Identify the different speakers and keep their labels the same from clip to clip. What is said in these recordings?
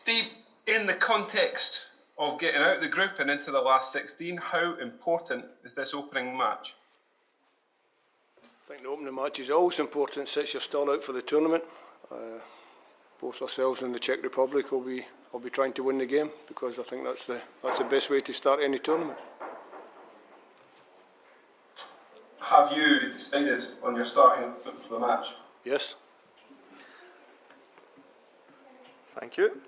Speaker 1: Steve, in the context of getting out of the group and into the last 16, how important is this opening match?
Speaker 2: I think the opening match is always important since you're still out for the tournament. Both ourselves and the Czech Republic will be trying to win the game, because I think that's the best way to start any tournament.
Speaker 1: Have you decided on your starting for the match?
Speaker 2: Yes.
Speaker 3: Thank you.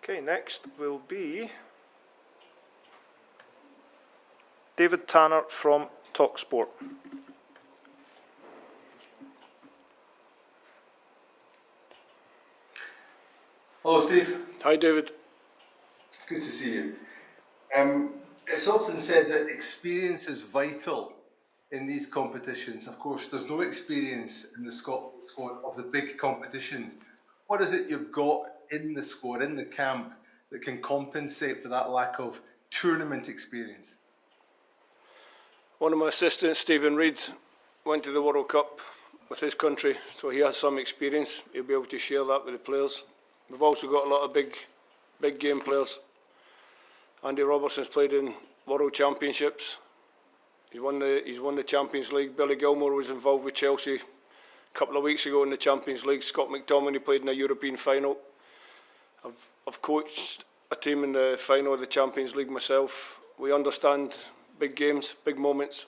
Speaker 3: Okay, next will be David Tanner from TalkSport.
Speaker 4: Hello, Steve.
Speaker 2: Hi, David.
Speaker 4: Good to see you. It's often said that experience is vital in these competitions. Of course, there's no experience in the squad of the big competitions. What is it you've got in the squad, in the camp, that can compensate for that lack of tournament experience?
Speaker 2: One of my assistants, Stephen Reid, went to the World Cup with his country, so he has some experience. He'll be able to share that with the players. We've also got a lot of big game players. Andy Robertson's played in World Championships. He's won the Champions League. Billy Gilmore was involved with Chelsea a couple of weeks ago in the Champions League. Scott McTominay played in a European final. I've coached a team in the final of the Champions League myself. We understand big games, big moments.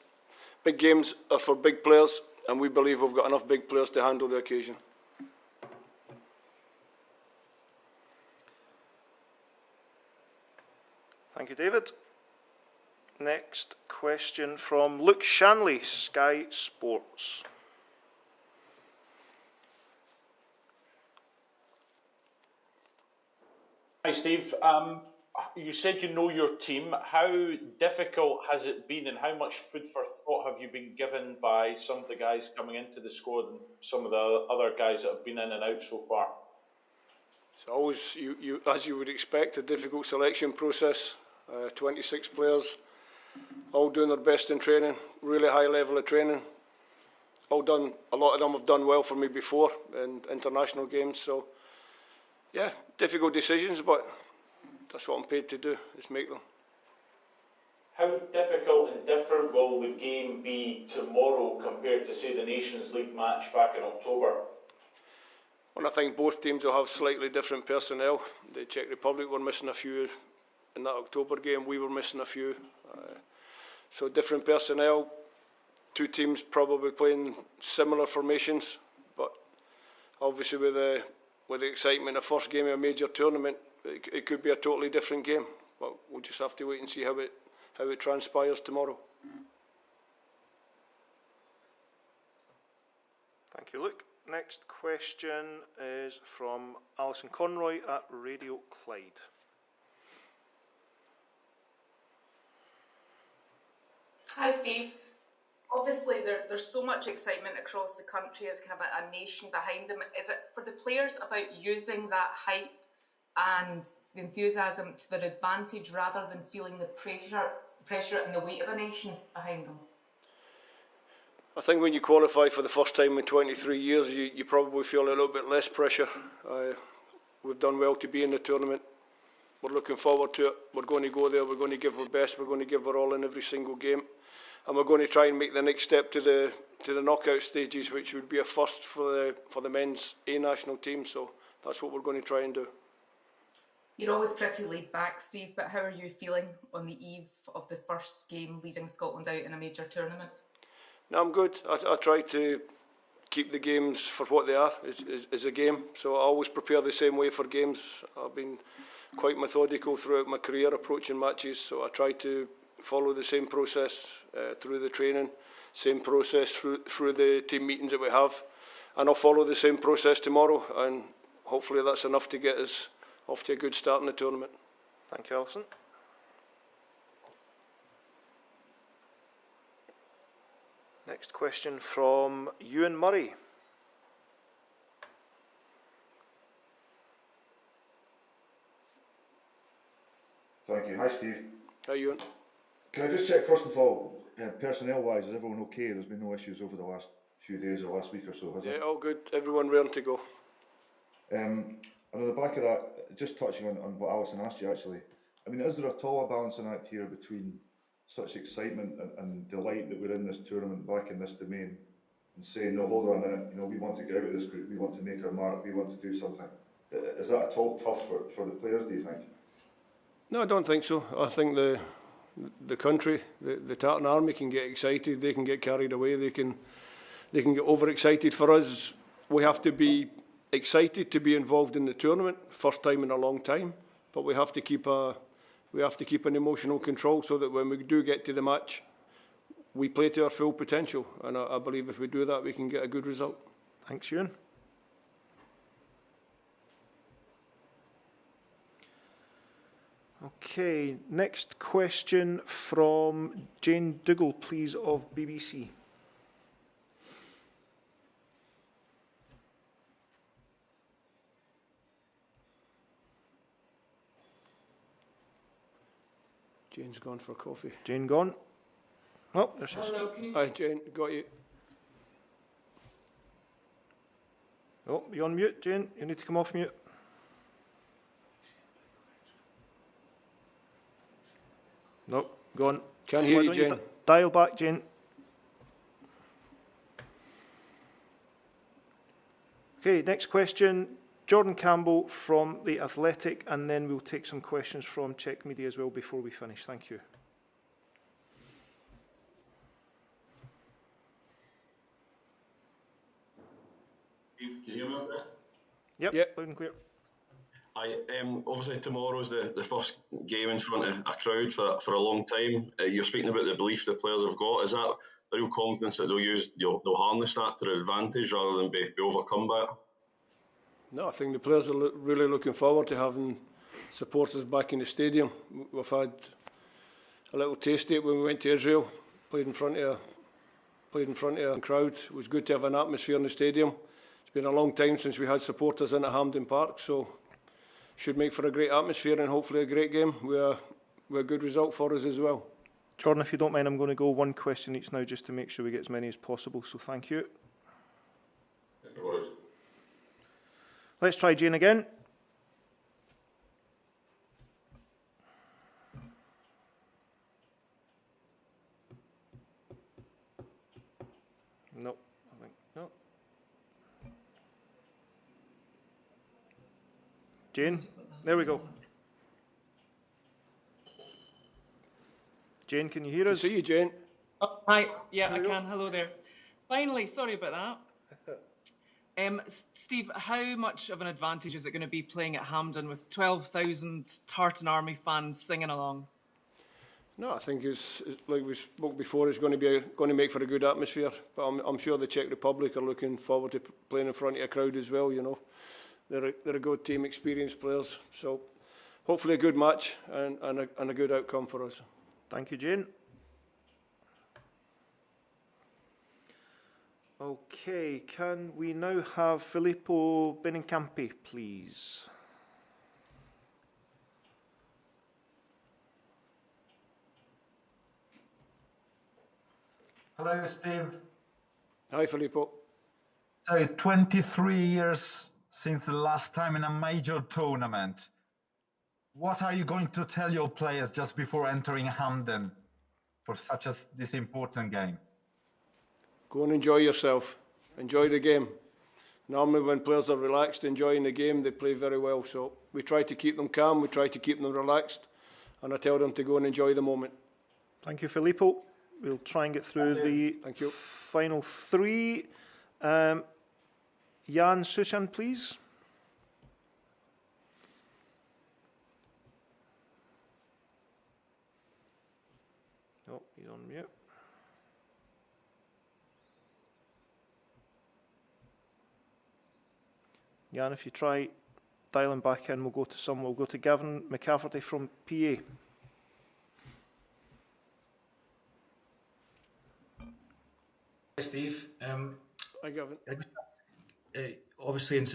Speaker 2: Big games are for big players, and we believe we've got enough big players to handle the occasion.
Speaker 3: Thank you, David. Next question from Luke Shanley, Sky Sports.
Speaker 5: Hi, Steve. You said you know your team. How difficult has it been, and how much food for thought have you been given by some of the guys coming into the squad and some of the other guys that have been in and out so far?
Speaker 2: It's always, as you would expect, a difficult selection process. 26 players, all doing their best in training, really high level of training. A lot of them have done well for me before in international games, so yeah, difficult decisions, but that's what I'm paid to do, is make them.
Speaker 5: How difficult and different will the game be tomorrow compared to, say, the Nations League match back in October?
Speaker 2: Well, I think both teams will have slightly different personnel. The Czech Republic were missing a few in that October game, we were missing a few. So different personnel, two teams probably playing similar formations, but obviously with the excitement of the first game of a major tournament, it could be a totally different game. But we'll just have to wait and see how it transpires tomorrow.
Speaker 3: Thank you, Luke. Next question is from Alison Conroy at Radio Clyde.
Speaker 6: Hi, Steve. Obviously, there's so much excitement across the country as kind of a nation behind them. Is it for the players about using that hype and the enthusiasm to their advantage rather than feeling the pressure and the weight of a nation behind them?
Speaker 2: I think when you qualify for the first time in 23 years, you probably feel a little bit less pressure. We've done well to be in the tournament. We're looking forward to it. We're going to go there. We're going to give our best. We're going to give our all in every single game. And we're going to try and make the next step to the knockout stages, which would be a first for the men's A national team. So that's what we're going to try and do.
Speaker 6: You're always pretty laid back, Steve, but how are you feeling on the eve of the first game leading Scotland out in a major tournament?
Speaker 2: No, I'm good. I try to keep the games for what they are, is a game. So I always prepare the same way for games. I've been quite methodical throughout my career approaching matches, so I try to follow the same process through the training, same process through the team meetings that we have, and I'll follow the same process tomorrow, and hopefully that's enough to get us off to a good start in the tournament.
Speaker 3: Thank you, Alison. Next question from Ewan Murray.
Speaker 7: Thank you. Hi, Steve.
Speaker 2: Hi, Ewan.
Speaker 7: Can I just check, first of all, personnel-wise, is everyone okay? There's been no issues over the last few days or last week or so, hasn't
Speaker 2: Yeah,
Speaker 7: it?
Speaker 2: all good. Everyone raring to go.
Speaker 7: And on the back of that, just touching on what Alison asked you actually, I mean, is there at all a balancing act here between such excitement and delight that we're in this tournament, back in this domain, and saying, no, hold on a minute, you know, we want to get out of this group, we want to make our mark, we want to do something. Is that at all tough for the players, do you think?
Speaker 2: No, I don't think so. I think the country, the Tartan Army can get excited, they can get carried away, they can get overexcited. For us, we have to be excited to be involved in the tournament, first time in a long time, but we have to keep an emotional control so that when we do get to the match, we play to our full potential, and I believe if we do that, we can get a good result.
Speaker 3: Thanks, Ewan. Okay, next question from Jane Dougal, please, of BBC.
Speaker 2: Jane's gone for coffee.
Speaker 3: Jane gone? Oh, there's his.
Speaker 8: Hello, can you...
Speaker 2: Hi, Jane, got you.
Speaker 3: Oh, you're on mute, Jane. You need to come off mute. Nope, gone.
Speaker 2: Can't hear
Speaker 3: Why
Speaker 2: you,
Speaker 3: don't
Speaker 2: Jane.
Speaker 3: Dial back, Jane. Okay, next question. Jordan Campbell from The Athletic, and then we'll take some questions from Czech media as well before we finish. Thank you.
Speaker 9: Steve, can you hear me okay?
Speaker 3: Yep, loud and clear.
Speaker 9: Obviously tomorrow's the first game in front of a crowd for a long time. You're speaking about the belief the players have got. Is that the real confidence that they'll harness that to their advantage rather than be overcome by it?
Speaker 2: No, I think the players are really looking forward to having supporters back in the stadium. We've had a little taste of it when we went to Israel, played in front of a crowd. It was good to have an atmosphere in the stadium. It's been a long time since we had supporters in at Hampden Park, so should make for a great atmosphere and hopefully a great game with a good result for us as well.
Speaker 3: Jordan, if you don't mind, I'm going to go one question each now just to make sure we get as many as possible, so thank you.
Speaker 9: No worries.
Speaker 3: Let's try Jane again. No, I think no. Jane, there we go. Jane, can you hear us?
Speaker 2: See you, Jane.
Speaker 8: Oh, hi, yeah, I can. Hello there. Finally, sorry about that. Steve, how much of an advantage is it going to be playing at Hampden with 12,000 Tartan Army fans singing along?
Speaker 2: No, I think it's like we spoke before. It's going to make for a good atmosphere. But I'm sure the Czech Republic are looking forward to playing in front of a crowd as well. You know, they're a good team, experienced players. So hopefully a good match and a good outcome for us.
Speaker 3: Thank you, Jane. Okay, can we now have Filippo Benincampi, please?
Speaker 10: Hello, Steve.
Speaker 2: Hi, Filippo.
Speaker 10: So, 23 years since the last time in a major tournament. What are you going to tell your players just before entering Hampden for this important game?
Speaker 2: Go and enjoy yourself. Enjoy the game. Normally when players are relaxed, enjoying the game, they play very well. So we try to keep them calm, we try to keep them relaxed, and I tell them to go and enjoy the moment.
Speaker 3: Thank you, Filippo. We'll try and get through the final three. Jan Suchan, please. Oh, he's on mute. Jan, if you try dialing back in, we'll go to Gavin McCafferty from PA.
Speaker 11: Hi, Steve.
Speaker 2: Hi, Gavin.
Speaker 11: Obviously, in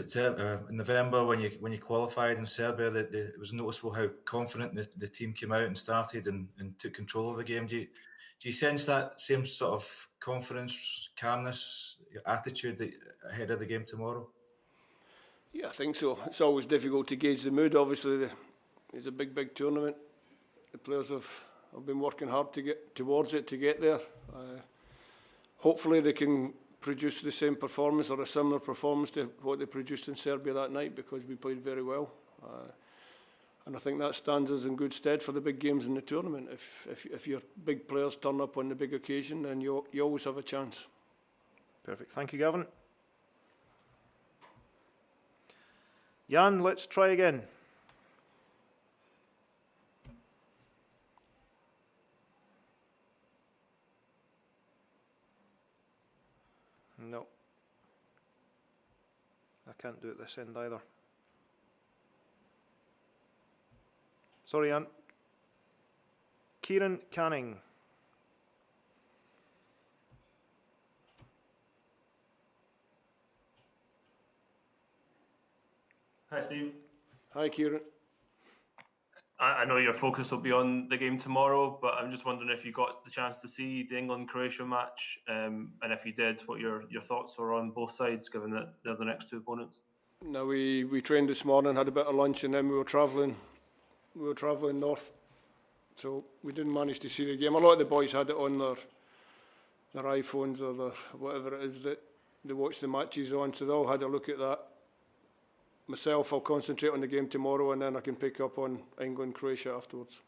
Speaker 11: November, when you qualified in Serbia, it was noticeable how confident the team came out and started and took control of the game. Do Do you sense that same sort of confidence, calmness, attitude ahead of the game tomorrow?
Speaker 2: Yeah, I think so. It's always difficult to gauge the mood. Obviously, it's a big tournament. The players have been working hard to get towards it, to get there. Hopefully they can produce the same performance or a similar performance to what they produced in Serbia that night, because we played very well. And I think that stands us in good stead for the big games in the tournament. If your big players turn up on the big occasion, then you always have a chance.
Speaker 3: Perfect. Thank you, Gavin. Jan, let's try again. No. I can't do it this end either. Sorry, Jan. Kieran Canning.
Speaker 12: Hi, Steve.
Speaker 2: Hi, Kieran.
Speaker 12: I know your focus will be on the game tomorrow, but I'm just wondering if you got the chance to see the England-Croatia match, and if you did, what your thoughts were on both sides, given that they're the next two opponents.
Speaker 2: No, we trained this morning, had a bit of lunch, and then we were travelling north, so we didn't manage to see the game. A lot of the boys had it on their iPhones or their whatever it is that they watch the matches on, so they all had a look at that. Myself, I'll concentrate on the game tomorrow, and then I can pick up on England-Croatia afterwards.